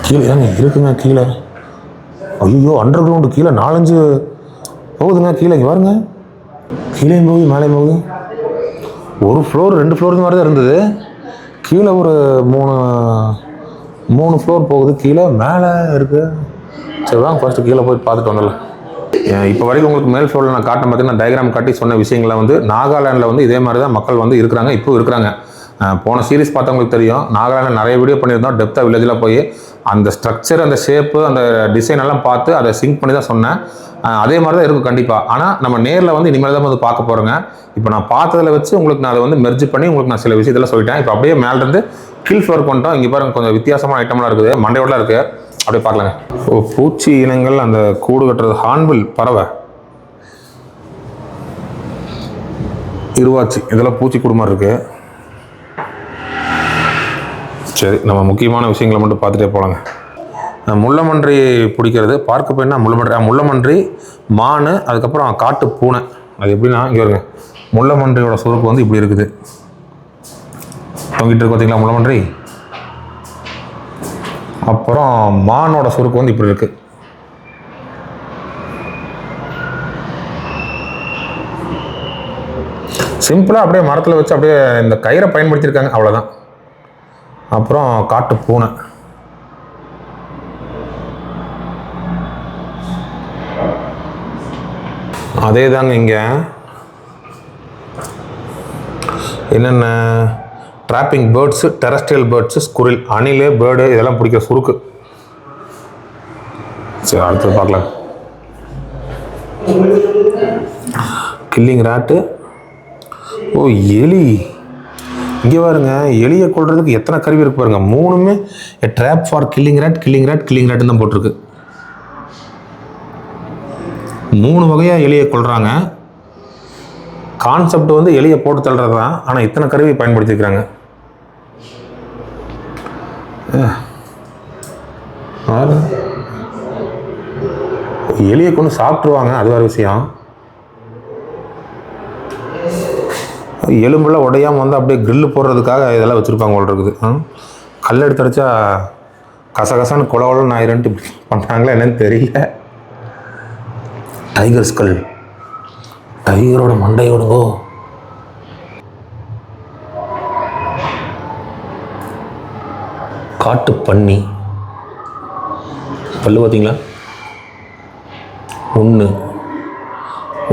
கீழே ஏங்க இருக்குங்க கீழே. ஐயோ, அண்டர் கிரவுண்டு கீழே 4-5 போகுதுங்க. கீழே இங்கே பாருங்க, கீழே போகுது, மேலே போகுது. ஒரு ஃப்ளோர் 2 ஃப்ளோர் மாதிரி தான் இருந்தது. கீழே ஒரு 3 ஃப்ளோர் போகுது. கீழே மேலே இருக்குது. சரி வாங்க, ஃபஸ்ட்டு கீழே போய் பார்த்துட்டு வந்துடலாம். இப்போ வரைக்கும் உங்களுக்கு மேல் ஃப்ளோரில் நான் காட்டின பார்த்தீங்கன்னா டயக்ராம் காட்டி சொன்ன விஷயங்களை வந்து நாகாலாண்டில் வந்து இதே மாதிரி தான் மக்கள் வந்து இருக்கிறாங்க, இப்போ இருக்கிறாங்க. போன சீரிஸ் பார்த்தவங்களுக்கு தெரியும், நாகாலாண்டில் நிறைய வீடியோ பண்ணியிருந்தோம். டெப்த்தாக வில்லேஜில் போய் அந்த ஸ்ட்ரக்சர், அந்த ஷேப்பு, அந்த டிசைன் எல்லாம் பார்த்து அதை சிங்க் பண்ணி தான் சொன்னேன். அதே மாதிரி தான் இருக்கும் கண்டிப்பாக. ஆனால் நம்ம நேரில் வந்து இனிமேல் தான் வந்து பார்க்க போகிறோங்க. இப்போ நான் பார்த்ததில் வச்சு உங்களுக்கு நான் அதை வந்து மெர்ஜ் பண்ணி உங்களுக்கு நான் சில விஷயத்தெல்லாம் சொல்லிட்டேன். இப்போ அப்படியே மேலேருந்து கீழ் ஃப்ளோர் பண்ணிட்டோம். இங்கே பாருங்க, கொஞ்சம் வித்தியாசமான ஐட்டம்லாம் இருக்குது, மண்டையோடலாம் இருக்குது. அப்படியே பார்க்கலாங்க. பூச்சி இனங்கள் அந்த கூடு கட்டுறது ஹார்ன்பில் பறவை, இருவாச்சி, இதெல்லாம் பூச்சி கூடு மாதிரி இருக்கு. சரி, நம்ம முக்கியமான விஷயங்களை மட்டும் பார்த்துட்டே போகலாங்க. முள்ளமன்றி பிடிக்கிறது பார்க்க போயின்னா முள்ளமன்றி, மான், அதுக்கப்புறம் காட்டு பூனை. அது எப்படின்னா இங்கே வருங்க, முள்ளமன்றியோட சுருக்கு வந்து இப்படி இருக்குது, தொங்கிட்டு இருக்கு பார்த்தீங்களா முள்ளமன்றி. அப்புறம் மானோட சுருக்கு வந்து இப்படி இருக்கு. சிம்பிளாக அப்படியே மரத்தில் வச்சு அப்படியே இந்த கயிறை பயன்படுத்தியிருக்காங்க, அவ்வளோதான். அப்புறம் காட்டு பூனை, அதே தாங்க. இங்கே என்னென்ன trapping birds, terrestrial birds, squirrel, அணில், பேர்டு, இதெல்லாம் பிடிக்கிற சுருக்கு. சரி, அடுத்தது பார்க்கலாம். Killing rot. ஓ, எலி. இங்கே பாருங்க, எலியை கொள்றதுக்கு எத்தனை கருவி இருக்கு பாருங்க. மூணுமே trap for killing rat, killing rat, killing ராட்டுன்னு தான் போட்டிருக்கு. 3 வகையாக எலியை கொள்றாங்க. கான்செப்ட் வந்து எலியை போட்டு தள்ளுறது தான், ஆனால் இத்தனை கருவி பயன்படுத்திக்கிறாங்க. எலியை கொண்டு சாப்பிட்ருவாங்க, அது வேறு விஷயம். எலும்புலாம் உடையாமல் வந்து அப்படியே கிரில்லு போடுறதுக்காக இதெல்லாம் வச்சுருப்பாங்க போல் இருக்குது. கல் எடுத்து அடித்தா கசகசான்னு குளவளன்னு ஆயிருன்ட்டு பண்ணுறாங்களா என்னன்னு தெரியல. டைகர் ஸ்கல், டைகரோட மண்டையோடோ. காட்டு பன்னி, பல்லு பார்த்தீங்களா,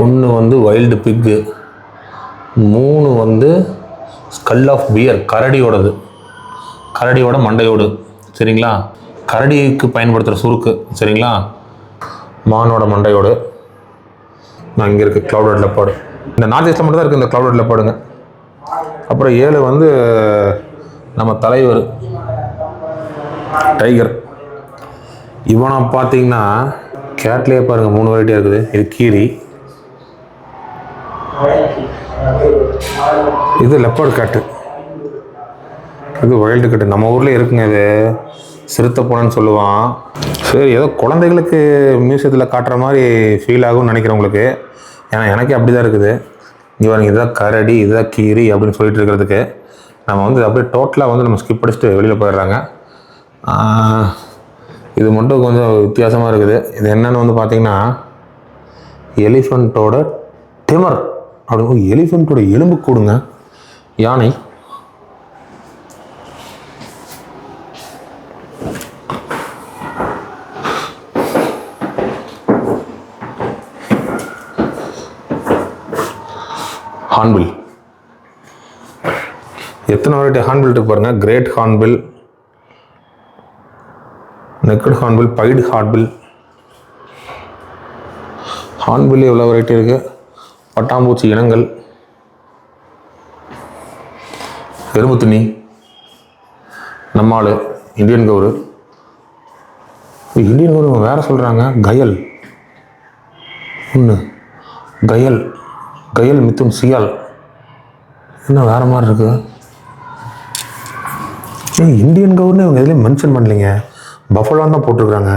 ஒன்று வந்து வைல்டு பிக்கு, 3 வந்து ஸ்கல் ஆஃப் பியர், கரடியோடது, கரடியோட மண்டையோடு. சரிங்களா, கரடிக்கு பயன்படுத்துகிற சுருக்கு. சரிங்களா, மானோட மண்டையோடு. நான் இங்கே இருக்குது க்ளவுடட் லெப்பர்டு. இந்த நார்த் ஈஸ்ட்டில் மட்டும் தான் இருக்குது இந்த க்ளவுடட் லெப்பர்டுங்க. அப்புறம் 7 வந்து நம்ம தலைவர் டைகர். இவனை பார்த்தீங்கன்னா கேட்லேயே பாருங்கள் 3 வெரைட்டியாக இருக்குது. இது கீரி, இது லெப்பர்டு கேட்டு, இது வைல்டு கேட்டு. நம்ம ஊரில் இருக்குங்க, இது சிறுத்தை பூனைன்னு சொல்லுவான். சரி, ஏதோ குழந்தைகளுக்கு மியூசியத்தில் காட்டுற மாதிரி ஃபீல் ஆகும்னு நினைக்கிறவங்களுக்கு, ஏன்னா எனக்கே அப்படி தான் இருக்குது. இங்கே பாருங்க, இதுதான் கரடி, இதுதான் கீரி அப்படின்னு சொல்லிட்டு இருக்கிறதுக்கு நம்ம வந்து அப்படியே டோட்டலாக வந்து நம்ம ஸ்கிப் அடிச்சுட்டு வெளியில் போயிடுறாங்க. இது மட்டும் கொஞ்சம் வித்தியாசமாக இருக்குது. இது என்னென்னு வந்து பார்த்திங்கன்னா எலிஃபண்ட்டோட டிமர் அப்படின்னு, எலிஃபண்ட்டோட எலும்பு கூடுங்க. யானை, ஹார்ன்பில். எத்தனை வெரைட்டி ஹார்ன்பில் இருக்கு பாருங்க. Great hornbill, necked hornbill, pied hornbill. Hornbill எவ்வளோ வெரைட்டி இருக்கு. பட்டாம்பூச்சி இனங்கள், எறும்பு துணி, நம்மாள், இந்தியன் கவுரு. இந்தியன் கவுரு வேற சொல்கிறாங்க. கயல் ஒன்று, கயல், கயல் மித்துன் சியால். என்ன வேற மாதிரி இருக்கு. இந்தியன் கவுர்னு இவங்க எதுலேயும் மென்ஷன் பண்ணலைங்க, பஃபலான்னு தான் போட்டிருக்கிறாங்க.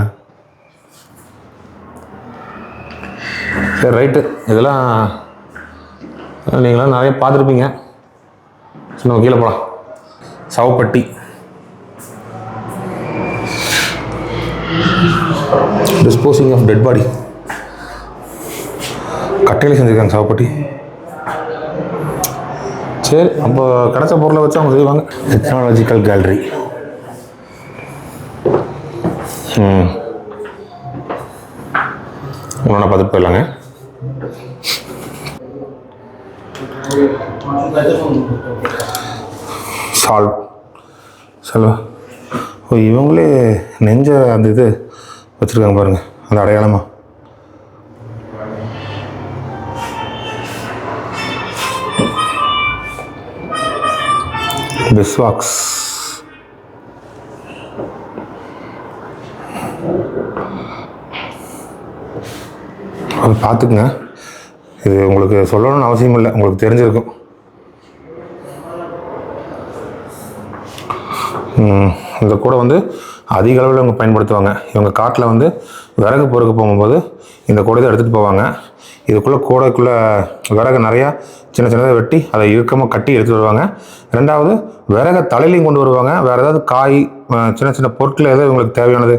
சரி, ரைட்டு. இதெல்லாம் நீங்களாம் நிறைய பார்த்துருப்பீங்க. சரி, நம்ம கீழே போகலாம். சவப்பட்டி, டிஸ்போசிங் ஆஃப் டெட் பாடி. கட்டையில் செஞ்சுருக்காங்க சவப்பட்டி. சரி, அப்போ கிடைச்ச பொருளை வச்சு அவங்க செய்வாங்க. Technological gallery. ஒன்றா பார்த்துட்டு போயிடலாங்க. சால்வ் செல்வா. ஓ, இவங்களே நெஞ்ச அந்த இது வச்சுருக்காங்க பாருங்கள், அந்த அடையாளமாக. பிஸ்வாக்ஸ். அது பார்த்துக்குங்க. இது உங்களுக்கு சொல்லணும்னு அவசியம் இல்லை, உங்களுக்கு தெரிஞ்சிருக்கும். இந்த கூடை வந்து அதிக அளவில் இவங்க பயன்படுத்துவாங்க. இவங்க காட்டில் வந்து விறகு பொறுக்க போகும்போது இந்த கூடை தான் எடுத்துகிட்டு போவாங்க. இதுக்குள்ளே கூடைக்குள்ளே விறகு நிறையா சின்ன சின்னதாக வெட்டி அதை இறுக்கமாக கட்டி எடுத்துகிட்டு வருவாங்க. ரெண்டாவது விறகை தலையிலையும் கொண்டு வருவாங்க. வேறு ஏதாவது காய் சின்ன சின்ன பொருட்கள் ஏதாவது இவங்களுக்கு தேவையானது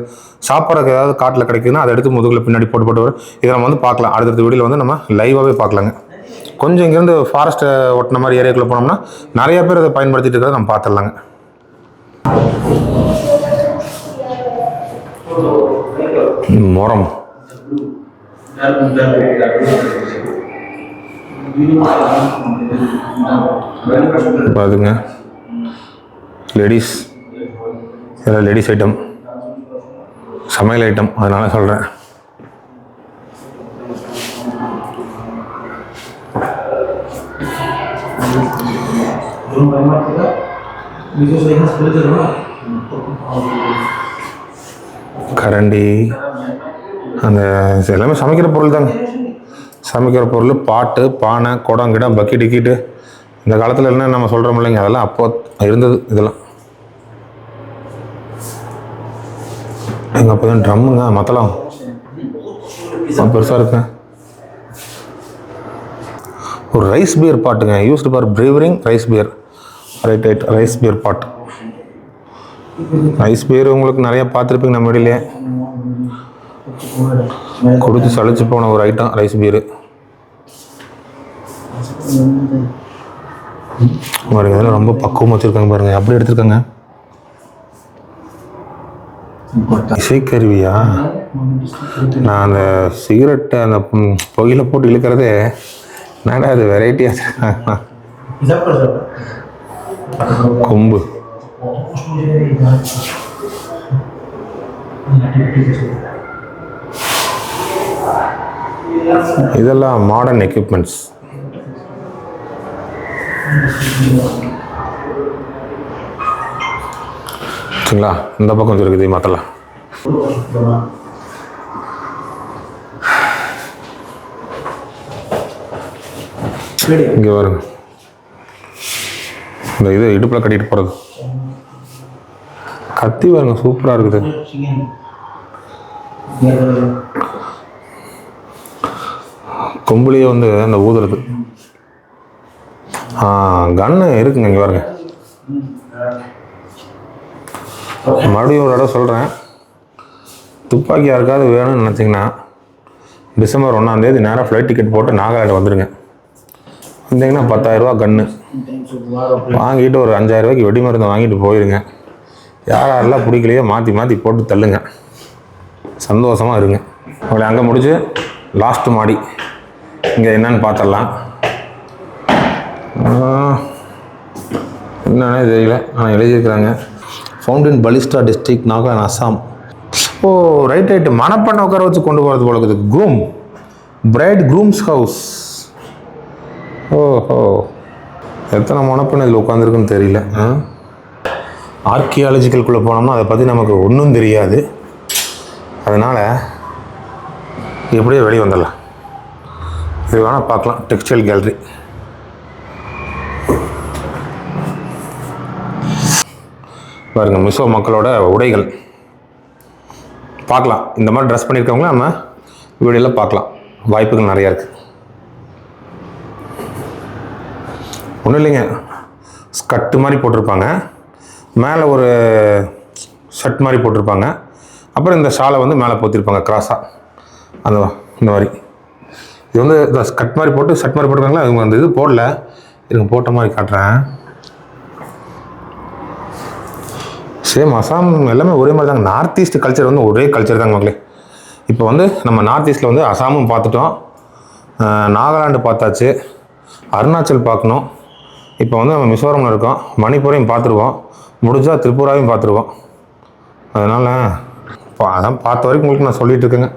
சாப்பிட்றதுக்கு ஏதாவது காட்டில் கிடைக்குதுன்னா அதை எடுத்து முதுகில் பின்னாடி போட்டு வரும். இதை நம்ம வந்து பார்க்கலாம். அடுத்தடுத்த வீடியோவில் வந்து நம்ம லைவாகவே பார்க்கலாங்க. கொஞ்சம் இங்கேருந்து ஃபாரஸ்ட்டை ஒட்டின மாதிரி ஏரியாக்குள்ளே போனோம்னா நிறைய பேர் இதை பயன்படுத்திட்டு இருக்கிறத நம்ம பார்த்துடலாங்க. மரம் பாருங்க, லேடிஸ் இதெல்லாம் லேடிஸ் ஐட்டம், சமையல் ஐட்டம், அதனால சொல்கிறேன். கரண்டி, அந்த எல்லாமே சமைக்கிற பொருள் தாங்க. சமைக்கிற பொருள், பாட்டு, பானை, குடம், கிடம், பக்கெட்டு கீட்டு. இந்த காலத்தில் என்ன நம்ம சொல்கிறோம் இல்லைங்க, அதெல்லாம் அப்போ இருந்தது. இதெல்லாம் எங்கள் அப்போ தான் ட்ரம்முங்க, மத்தளம் பெருசாக இருக்குங்க. ஒரு ரைஸ் பியர் பாட்டுங்க, used for brewing rice beer. Right rice beer pot. Rice beer உங்களுக்கு நிறையா பார்த்துருப்பீங்க நம்ம வெளியிலே. கொடுத்து சளிச்சு போன ஒரு ஐட்டம் ரைஸ் பியரு. பாருங்க, இதெல்லாம் ரொம்ப பக்குவமாக வச்சுருக்காங்க பாருங்க, அப்படி எடுத்துருக்காங்க. இசைக்கருவியா? நான் அந்த சிகரெட்டை அந்த புகையில போட்டு இழுக்கிறதே என்னடா அது வெரைட்டியாக வச்சுருக்காங்க. கொம்பு, இதெல்லாம் மாடர்ன் எக்யூப்மெண்ட்ஸ். சரிங்களா? இந்த பக்கம் இருக்குது மத்தலாம். இங்கே வருங்க, இந்த இது இடுப்பில் கட்டிட்டு போகிறது கத்தி வருங்க, சூப்பராக இருக்குது. கொம்புலேயே வந்து அந்த ஊதுறது. கன்னு இருக்குங்க. இங்கே பாருங்க, மறுபடியும் ஒரு இடம் சொல்கிறேன். துப்பாக்கி யாருக்காவது வேணும்னு நினச்சிங்கன்னா டிசம்பர் 1 நேராக ஃப்ளைட் டிக்கெட் போட்டு நாகாலாண்டு வந்துடுங்க. வந்தீங்கன்னா 10,000 ரூபா கன்று வாங்கிட்டு ஒரு 5,000 ரூபாய்க்கு வெடி மருந்து வாங்கிட்டு போயிருங்க. யாரெல்லாம் பிடிக்கலையோ மாற்றி மாற்றி போட்டு தள்ளுங்க, சந்தோஷமாக இருங்க. அவளை அங்கே முடிச்சு லாஸ்ட்டு மாடி இங்கே என்னன்னு பார்த்துடலாம். என்னன்னே தெரியல, ஆனால் எழுதியிருக்கிறாங்க ஃபவுண்டன் பலிஸ்டா district, Nagaland, Assam. Oh right, மணப்பெண்ணை உட்கார வச்சு கொண்டு போகிறது போல இருக்குது. Groom, bride groom's house. ஓஹோ, எத்தனை மணப்பெண் இதில் உட்காந்துருக்குன்னு தெரியல. ஆர்கியாலஜிக்கல்குள்ளே போனோம்னா அதை பற்றி நமக்கு ஒன்றும் தெரியாது. அதனால் எப்படியோ வெளியே வந்துடலாம். இது வேணால் பார்க்கலாம். Textile gallery. பாருங்க, மிசோ மக்களோட உடைகள் பார்க்கலாம். இந்த மாதிரி ட்ரெஸ் பண்ணியிருக்கவங்கள நம்ம வீடியோவில் பார்க்கலாம். வாய்ப்புகள் நிறையா இருக்குது. ஒன்றும் இல்லைங்க, ஸ்கர்ட்டு மாதிரி போட்டிருப்பாங்க, மேலே ஒரு ஷர்ட் மாதிரி போட்டிருப்பாங்க, அப்புறம் இந்த ஷாலை வந்து மேலே போத்திருப்பாங்க கிராஸாக. அந்த இந்த மாதிரி இது வந்து இந்த ஸ்கர்ட் மாதிரி போட்டு ஷர்ட் மாதிரி போட்டிருக்காங்களா. அவங்க அந்த இது போடல, இதுங்க போட்ட மாதிரி காட்டுறேன். சேம் அசாம் எல்லாமே ஒரே மாதிரி தாங்க. நார்த் ஈஸ்ட் கல்ச்சர் வந்து ஒரே கல்ச்சர் தாங்க மக்களே. இப்போ வந்து நம்ம நார்த் ஈஸ்ட்டில் வந்து அசாமும் பார்த்துட்டோம், நாகாலாண்டு பார்த்தாச்சு, அருணாச்சல் பார்க்கணும். இப்போ வந்து நம்ம மிசோரமில் இருக்கோம், மணிப்பூரையும் பார்த்துருவோம், முடிஞ்சால் திரிபுராவையும் பார்த்துருவோம். அதனால் இப்போ அதான் பார்த்த வரைக்கும் உங்களுக்கு நான் சொல்லிகிட்டு இருக்கேங்க.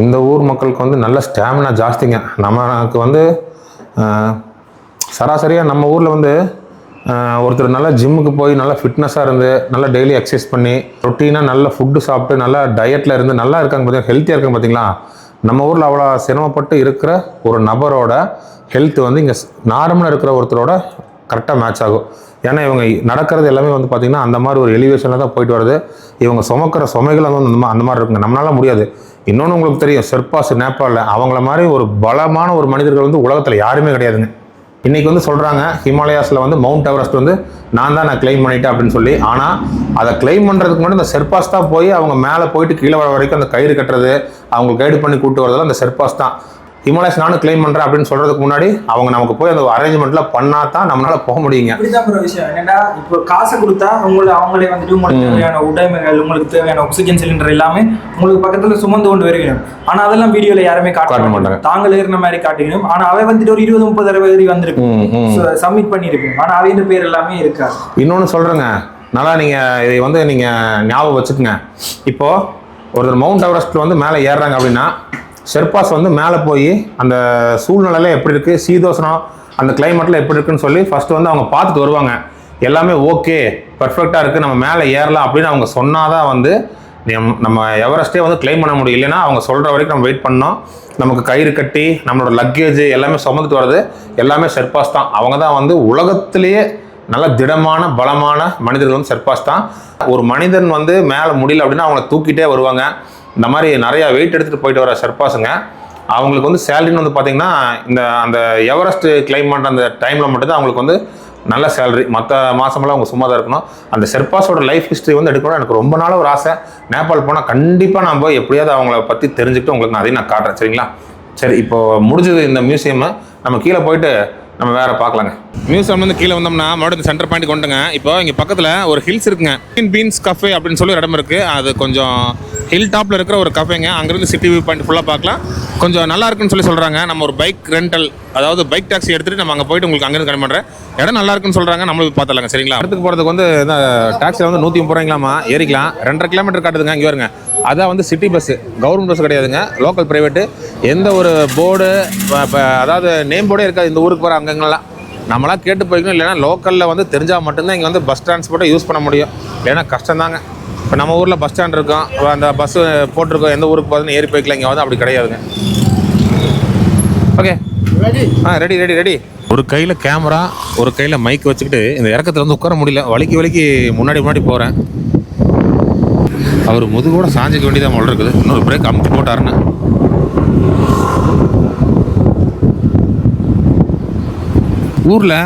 இந்த ஊர் மக்களுக்கு வந்து நல்ல ஸ்டாமினா ஜாஸ்திங்க. நமக்கு வந்து சராசரியாக நம்ம ஊரில் வந்து ஒருத்தர் நல்லா ஜிம்முக்கு போய் நல்லா ஃபிட்னஸாக இருந்து நல்லா டெய்லி எக்ஸசைஸ் பண்ணி ரொட்டீனாக நல்ல ஃபுட்டு சாப்பிட்டு நல்லா டயட்டில் இருந்து நல்லா இருக்காங்க பார்த்தீங்கன்னா, ஹெல்த்தியாக இருக்காங்க பார்த்தீங்களா, நம்ம ஊரில் அவ்வளோ சிரமப்பட்டு இருக்கிற ஒரு நபரோட ஹெல்த் வந்து இங்கே நார்மலாக இருக்கிற ஒருத்தரோட கரெக்டாக மேட்ச் ஆகும். ஏன்னா இவங்க நடக்கிறது எல்லாமே வந்து பார்த்திங்கன்னா அந்த மாதிரி ஒரு எலிவேஷனில் தான் போயிட்டு வருது. இவங்க சுமக்கிற சுமைகள் வந்து அந்த மாதிரி இருக்குங்க, நம்மளால முடியாது. இன்னொன்று உங்களுக்கு தெரியும், ஷெர்பாஸ் நேபாளில் அவங்கள மாதிரி ஒரு பலமான ஒரு மனிதர்கள் வந்து உலகத்தில் யாருமே கிடையாதுங்க. இன்றைக்கி வந்து சொல்கிறாங்க ஹிமாலயாஸில் வந்து மவுண்ட் எவரெஸ்ட் வந்து நான் கிளைம் பண்ணிட்டேன் அப்படின்னு சொல்லி. ஆனால் அதை கிளைம் பண்ணுறதுக்கு முன்னாடி இந்த ஷெர்பாஸ் தான் போய் அவங்க மேலே போயிட்டு கீழே வர வரைக்கும் அந்த கயிறு கட்டுறது, அவங்க கைடு பண்ணி கூப்பிட்டு வரதெல்லாம் அந்த ஷெர்பாஸ் தான். ஹிமாலயாஸ் நானும் கிளைம் பண்ணுறேன் அப்படின்னு சொல்கிறதுக்கு முன்னாடி அவங்க நமக்கு போய் அந்த அரேஞ்ச்மெண்ட்டில் பண்ணால் தான் நம்மளால் போக முடியுங்க. இப்படிதான் ஒரு விஷயம் என்னன்னா, இப்போ காசை கொடுத்தா அவங்களே வந்துட்டு உங்களுக்கு தேவையான உடைமைகள், உங்களுக்கு தேவையான ஆக்சிஜன் சிலிண்டர் எல்லாமே உங்களுக்கு பக்கத்தில் சுமந்து கொண்டு வருவீங்க. ஆனால் அதெல்லாம் வீடியோவில் யாருமே காட்ட மாட்டாங்க. தாங்கள் ஏறின மாதிரி காட்டிக்கணும். ஆனால் அவை வந்துட்டு ஒரு 20-30 ஏறி வந்திருக்கு, சப்மிட் பண்ணியிருக்கு. ஆனால் அவையின் பேர் எல்லாமே இருக்காது. இன்னொன்று சொல்கிறேங்க, நல்லா நீங்கள் இதை வந்து நீங்கள் ஞாபகம் வச்சுக்கோங்க. இப்போது ஒருத்தர் மவுண்ட் எவரெஸ்ட்டில் வந்து மேலே ஏறுறாங்க அப்படின்னா ஷெர்பாஸ் வந்து மேலே போய் அந்த சூழ்நிலையில் எப்படி இருக்குது, சீதோஷனம் அந்த கிளைமேட்டில் எப்படி இருக்குன்னு சொல்லி ஃபஸ்ட்டு வந்து அவங்க பார்த்துட்டு வருவாங்க. எல்லாமே ஓகே பர்ஃபெக்டாக இருக்குது, நம்ம மேலே ஏறலாம் அப்படின்னு அவங்க சொன்னாதான் வந்து நம்ம எவரெஸ்ட்டே வந்து கிளைம் பண்ண முடியும். இல்லைன்னா அவங்க சொல்கிற வரைக்கும் நம்ம வெயிட் பண்ணோம். நமக்கு கயிறு கட்டி நம்மளோட லக்கேஜ் எல்லாமே சுமந்துட்டு வர்றது எல்லாமே ஷெர்பாஸ் தான். அவங்க தான் வந்து உலகத்திலேயே நல்ல திடமான பலமான மனிதர்கள் வந்து ஷெர்பாஸ் தான். ஒரு மனிதன் வந்து மேலே முடியல அப்படின்னா அவங்கள தூக்கிட்டே வருவாங்க. இந்த மாதிரி நிறையா வெயிட் எடுத்துகிட்டு போயிட்டு வர ஷெர்பாஸுங்க அவங்களுக்கு வந்து சேலரின்னு வந்து பார்த்திங்கன்னா அந்த எவரெஸ்ட் கிளைம் பண்ணுற அந்த டைமில் மட்டும்தான் அவங்களுக்கு வந்து நல்ல சேலரி. மற்ற மாதமெல்லாம் அவங்க சும்மா தான் இருக்கணும். அந்த ஷெர்பாஸோட லைஃப் ஹிஸ்ட்ரி வந்து எடுக்கணும் எனக்கு ரொம்ப நாள் ஒரு ஆசை. நேபாள் போனால் கண்டிப்பாக நான் போய் எப்படியாவது அவங்கள பற்றி தெரிஞ்சுக்கிட்டு உங்களுக்கு நான் அதையும் நான் காட்டுறேன். சரிங்களா? சரி, இப்போது முடிஞ்சது இந்த மியூசியம். நம்ம கீழே போயிட்டு நம்ம வேறு பார்க்கலாங்க. மியூசியம் வந்து கீழே வந்தோம்னா மறுபடியும் சென்டர் பாயிண்ட் கொண்டுங்க. இப்போ இங்கே பக்கத்தில் ஒரு ஹில்ஸ் இருக்குங்க, பீன்ஸ் கஃபே அப்படின்னு சொல்லி ஒரு இடம் இருக்குது. அது கொஞ்சம் ஹில் டாப்பில் இருக்கிற ஒரு கஃபேங்க. அங்கேருந்து சிட்டி வியூ பாயிண்ட் ஃபுல்லாக பார்க்கலாம். கொஞ்சம் நல்லா இருக்குன்னு சொல்லி சொல்கிறாங்க. நம்ம ஒரு பைக் ரெண்டல், அதாவது பைக் டாக்ஸி எடுத்துகிட்டு நம்ம அங்கே போயிட்டு உங்களுக்கு அங்கேருந்து கிளம்பி பண்ணுறேன். இடம் நல்லா இருக்குன்னு சொல்கிறாங்க, நம்மளும் பார்த்துலாங்க. சரிங்களா? இடத்துக்கு போகிறதுக்கு வந்து இந்த டாக்ஸியில் வந்து 130 ரூபாய்ங்களாமா, ஏறிக்கலாம். 2.5 கிலோமீட்டர் காட்டுதுங்க. இங்கே வருங்க, அதான் வந்து சிட்டி பஸ்ஸு, கவர்மெண்ட் பஸ் கிடையாதுங்க, லோக்கல் ப்ரைவேட்டு. எந்த ஒரு போர்டு அதாவது நேம் போர்டே இருக்காது இந்த ஊருக்கு போகிற அங்கங்கள்லாம். நம்மளாம் கேட்டு போய்க்கணும். இல்லைனா லோக்கலில் வந்து தெரிஞ்சால் மட்டும்தான் இங்கே வந்து பஸ் டிரான்ஸ்போர்ட்டை யூஸ் பண்ண முடியும். இல்லைன்னா கஷ்டம்தாங்க. இப்போ நம்ம ஊரில் பஸ் ஸ்டாண்ட் இருக்கும், அந்த பஸ்ஸு போட்டிருக்கோம், எந்த ஊருக்கு போகுதுன்னு ஏறி போய்க்கலாம். இங்கே வந்து அப்படி கிடையாதுங்க. Okay, ready ready ready. ஒரு கையில் கேமரா, ஒரு கையில் மைக் வச்சுக்கிட்டு இந்த இறக்கத்தில் வந்து உட்கார முடியல, வலிக்கு முன்னாடி போகிறேன். அவர் முதுகோட சாஞ்சிக்க வேண்டியதான் போல இருக்குது. இன்னொரு பிரேக் அமுத்தி போட்டாருன்னு. ஊரில்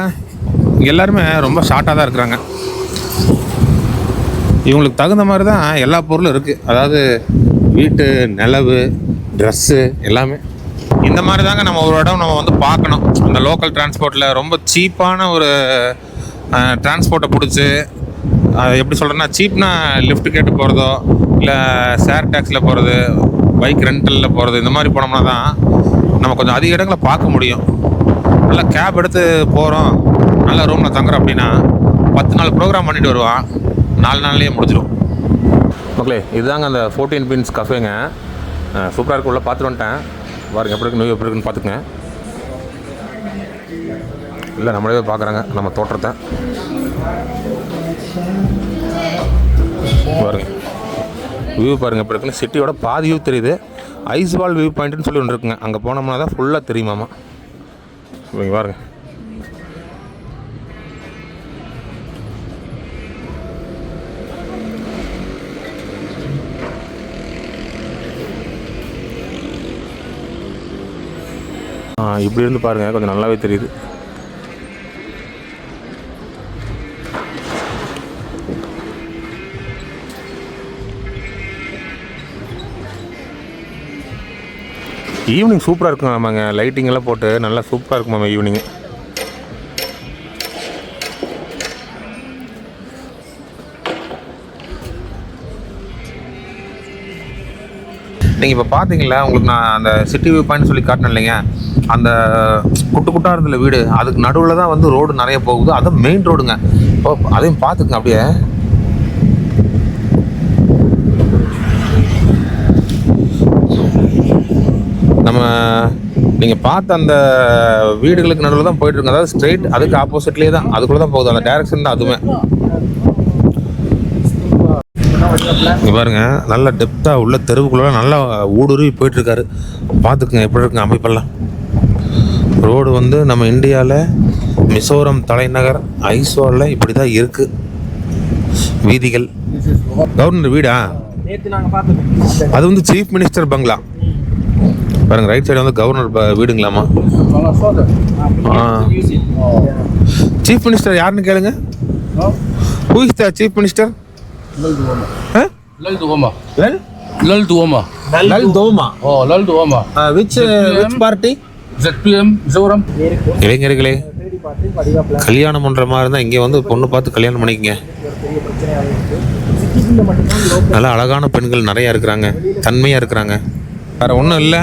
எல்லாருமே ரொம்ப ஷார்ட்டாக தான் இருக்கிறாங்க. இவங்களுக்கு தகுந்த மாதிரி தான் எல்லா பொருளும் இருக்குது. அதாவது வீட்டு, நிலவு, ட்ரெஸ்ஸு எல்லாமே இந்த மாதிரி தாங்க. நம்ம ஒரு இடம் நம்ம வந்து பார்க்கணும். அந்த லோக்கல் டிரான்ஸ்போர்ட்டில் ரொம்ப சீப்பான ஒரு டிரான்ஸ்போர்ட்டை பிடிச்சி, எப்படி சொல்கிறேன்னா, சீப்னா லிஃப்ட் கேட்டு போகிறதோ இல்லை ஷேர் டாக்ஸியில் போகிறது, பைக் ரெண்டலில் போகிறது, இந்த மாதிரி போனோம்னா தான் நம்ம கொஞ்சம் அதிக இடங்களை பார்க்க முடியும். நல்லா கேப் எடுத்து போகிறோம், நல்ல ரூமில் தங்குறோம் அப்படின்னா 10 நாள் ப்ரோக்ராம் பண்ணிட்டு வருவான், 4 நாள்லேயே முடிஞ்சிடும். மக்களே, இதுதாங்க அந்த 14 பீன்ஸ் கஃபேங்க. சூப்பராக இருக்கு. உள்ள பார்த்துட்டு வந்துட்டேன். பாருங்க எப்படி இருக்கு, நோய் எப்படி இருக்குன்னு பார்த்துக்குங்க. இல்லை நம்மளே பார்க்குறாங்க நம்ம தோற்றத்தை. பாருங்க வியூ பாருங்கள் எப்படி இருக்குன்னு. சிட்டியோட பாதி வியூ தெரியுது. ஐஸ்வால் வியூ பாயிண்ட்டுன்னு சொல்லி ஒன்று இருக்குங்க. அங்கே போனோம்னா தான் ஃபுல்லாக தெரியுமாமா. இங்கே பாருங்க. இப்படி இருந்து பாருங்கள், கொஞ்சம் நல்லாவே தெரியுது. ஈவினிங் சூப்பராக இருக்கும். ஆமாங்க, லைட்டிங் எல்லாம் போட்டு நல்லா சூப்பராக இருக்கும் மேம் ஈவினிங்கு. நீங்கள் இப்போ பார்த்தீங்களா, உங்களுக்கு நான் அந்த சிட்டி வியூ பாயிண்ட் சொல்லி காட்டினேன் இல்லைங்க, அந்த குட்டாக இருந்தல வீடு, அதுக்கு நடுவில் தான் வந்து ரோடு நிறைய போகுது. அதுவும் மெயின் ரோடுங்க. இப்போ அதையும் பார்த்துக்குங்க. அப்படியே நம்ம நீங்கள் பார்த்த அந்த வீடுகளுக்கு நடுவில் தான் போயிட்டுருங்க. அதாவது ஸ்ட்ரெயிட் அதுக்கு ஆப்போசிட்லேயே தான், அதுக்குள்ளே தான் போகுது. அந்த டைரக்ஷன் தான் அதுவுமே. இங்கே பாருங்க, நல்ல டெப்த்தாக உள்ள தெருவுக்குள்ள நல்லா ஊடுருவி போயிட்டுருக்காரு. பார்த்துக்குங்க எப்படி இருக்குங்க அமைப்பெல்லாம். ரோடு வந்து நம்ம இந்தியாவில் மிசோரம் தலைநகர் ஐஸ்வாலில் இப்படி தான் இருக்குது வீதிகள். கவர்னர் வீடா நேற்று நாங்கள் பார்த்துக்கோம். அது வந்து சீஃப் மினிஸ்டர் பங்களா பாருங்க. ரைட் சைடு வந்து கவர்னர் வீடுங்களாமா. சீஃப் மினிஸ்டர் யாருன்னு கேளுங்க. Who is the chief minister? Lal Duoma. Lal Duoma. Which party? ZPM Mizoram. இளைஞர்களே, கல்யாணம் பண்ணுற மாதிரி இருந்தால் இங்கே வந்து பொண்ணு பார்த்து கல்யாணம் பண்ணிக்கங்க. நல்லா அழகான பெண்கள் நிறையா இருக்கிறாங்க, தன்மையாக இருக்கிறாங்க. வேறு ஒன்றும் இல்லை,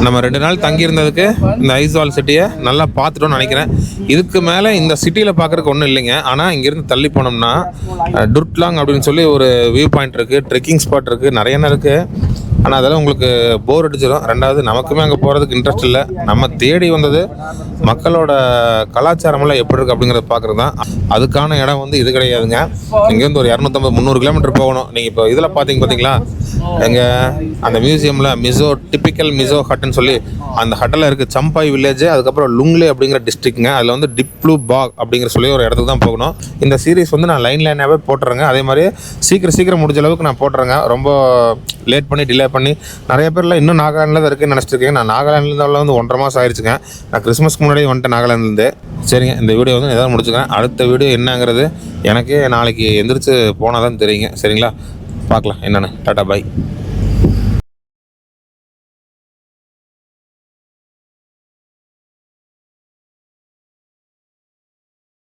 நம்ம 2 நாள் தங்கியிருந்ததுக்கு இந்த ஐஸ்வால் சிட்டியை நல்லா பார்த்துட்டோன்னு நினைக்கிறேன். இதுக்கு மேலே இந்த சிட்டியில் பார்க்குறதுக்கு ஒன்றும் இல்லைங்க. ஆனால் இங்கேருந்து தள்ளி போனோம்னா டுர்ட்லாங் அப்படின்னு சொல்லி ஒரு வியூ பாயிண்ட் இருக்குது, ட்ரெக்கிங் ஸ்பாட் இருக்குது, நிறைய இருக்குது. ஆனால் அதெல்லாம் உங்களுக்கு போர் அடிச்சிடும். ரெண்டாவது நமக்குமே அங்கே போகிறதுக்கு இன்ட்ரெஸ்ட் இல்லை. நம்ம தேடி வந்தது மக்களோட கலாச்சாரமெல்லாம் எப்படி இருக்குது அப்படிங்கிறத பார்க்குறது தான். அதுக்கான இடம் வந்து இது கிடையாதுங்க. இங்கேருந்து ஒரு 250-300 கிலோமீட்டர் போகணும். நீங்கள் இப்போ இதில் பார்த்தீங்களா, எங்கள் அந்த மியூசியமில் டிப்பிக்கல் மிசோ ஹட்டுன்னு சொல்லி அந்த ஹட்டில் இருக்குது. சம்பாய் வில்லேஜ், அதுக்கப்புறம் லுங்லே அப்படிங்கிற டிஸ்ட்ரிக்ட்ங்க. அதில் வந்து டிப்ளூ பாக் அப்படிங்கிற சொல்லி ஒரு இடத்துக்கு தான் போகணும். இந்த சீரிஸ் வந்து நான் லைனாகவே போட்டுறேங்க. அதே மாதிரி சீக்கிரம் முடிஞ்ச அளவுக்கு நான் போட்டுறேங்க. ரொம்ப லேட் பண்ணி டிலே பண்ணி நிறைய பேர்லாம் இன்னும் நாகாலாண்டில் தான் இருக்குன்னு நினச்சிட்டு இருக்கேன். நான் நாகாலாண்டில் வந்து 1.5 மாதம் ஆயிடுச்சுங்க. நான் கிறிஸ்மஸ்க்கு முன்னாடி வந்துட்டேன் நாகாலாண்ட்லேருந்து. சரிங்க, இந்த வீடியோ வந்து எதாவது முடிச்சுக்கிறேன். அடுத்த வீடியோ என்னங்கிறது எனக்கே நாளைக்கு எந்திரிச்சு போனால் தான் தெரியுங்க. சரிங்களா, பார்க்கலாம் என்னென்னு. டாட்டா பாய்.